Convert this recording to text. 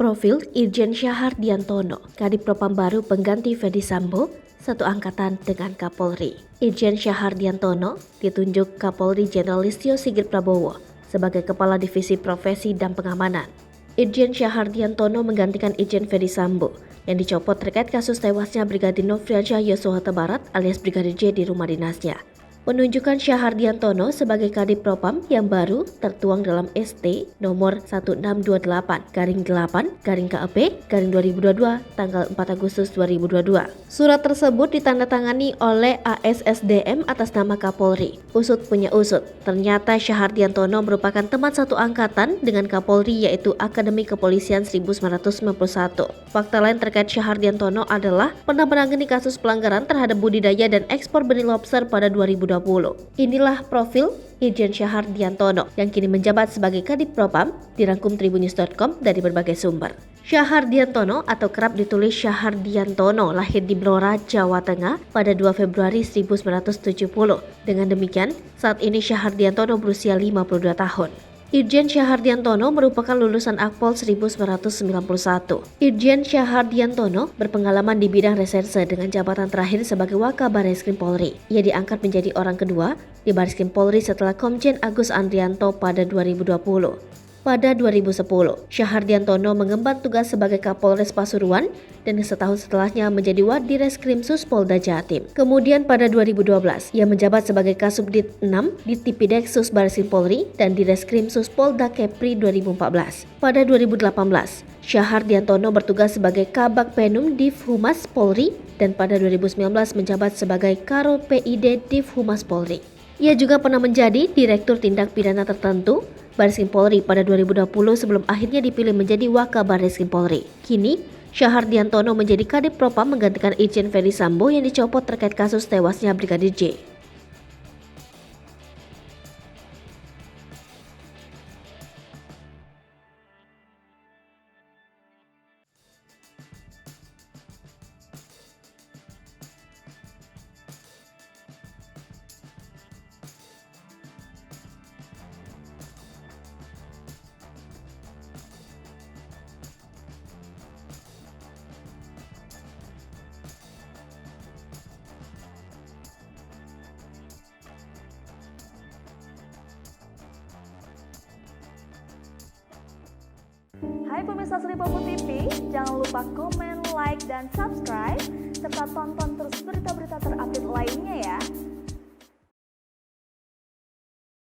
Profil Irjen Syahardiantono, Kadif Propam baru pengganti Ferdy Sambo, satu angkatan dengan Kapolri. Irjen Syahardiantono ditunjuk Kapolri Jenderal Listio Sigit Prabowo sebagai Kepala Divisi Profesi dan Pengamanan. Irjen Syahardiantono menggantikan Irjen Ferdy Sambo yang dicopot terkait kasus tewasnya Brigadir Nofriansyah Yosua Huta Barat alias Brigadir J di rumah dinasnya. Penunjukan Syahardiantono sebagai Kadif Propam yang baru tertuang dalam ST nomor 1628-8-KEP-2022 tanggal 4 Agustus 2022. Surat tersebut ditandatangani oleh ASSDM atas nama Kapolri. Usut punya usut, ternyata Syahardiantono merupakan teman satu angkatan dengan Kapolri yaitu Akademi Kepolisian 1991. Fakta lain terkait Syahardiantono adalah pernah menangani kasus pelanggaran terhadap budidaya dan ekspor benih lobster pada 2020. Inilah profil Irjen Syahardiantono yang kini menjabat sebagai Kadif Propam, dirangkum tribunnews.com dari berbagai sumber. Syahardiantono atau kerap ditulis Syahardiantono lahir di Blora, Jawa Tengah pada 2 Februari 1970. Dengan demikian, saat ini Syahardiantono berusia 52 tahun. Irjen Syahardiantono merupakan lulusan Akpol 1991. Irjen Syahardiantono berpengalaman di bidang reserse dengan jabatan terakhir sebagai Wakabarreskrim Polri. Ia diangkat menjadi orang kedua di Barreskrim Polri setelah Komjen Agus Andrianto pada 2020. Pada 2010, Syahardiantono mengemban tugas sebagai Kapolres Pasuruan dan setahun setelahnya menjadi Wadireskrim Suspolda Jatim. Kemudian pada 2012, ia menjabat sebagai Kasubdit 6 di Tipideksus Barreskrim Polri dan Direskrim Suspolda Kepri 2014. Pada 2018, Syahardiantono bertugas sebagai Kabak Penum Div Humas Polri dan pada 2019 menjabat sebagai Karo PID Div Humas Polri. Ia juga pernah menjadi Direktur Tindak Pidana Tertentu Barreskrim Polri pada 2020 sebelum akhirnya dipilih menjadi Wakabarreskrim Polri. Kini, Syahardiantono menjadi Kadif Propam menggantikan Irjen Ferdy Sambo yang dicopot terkait kasus tewasnya Brigadir J. Hai pemirsa Sri Popo TV, jangan lupa komen, like, dan subscribe, serta tonton terus berita-berita terupdate lainnya ya.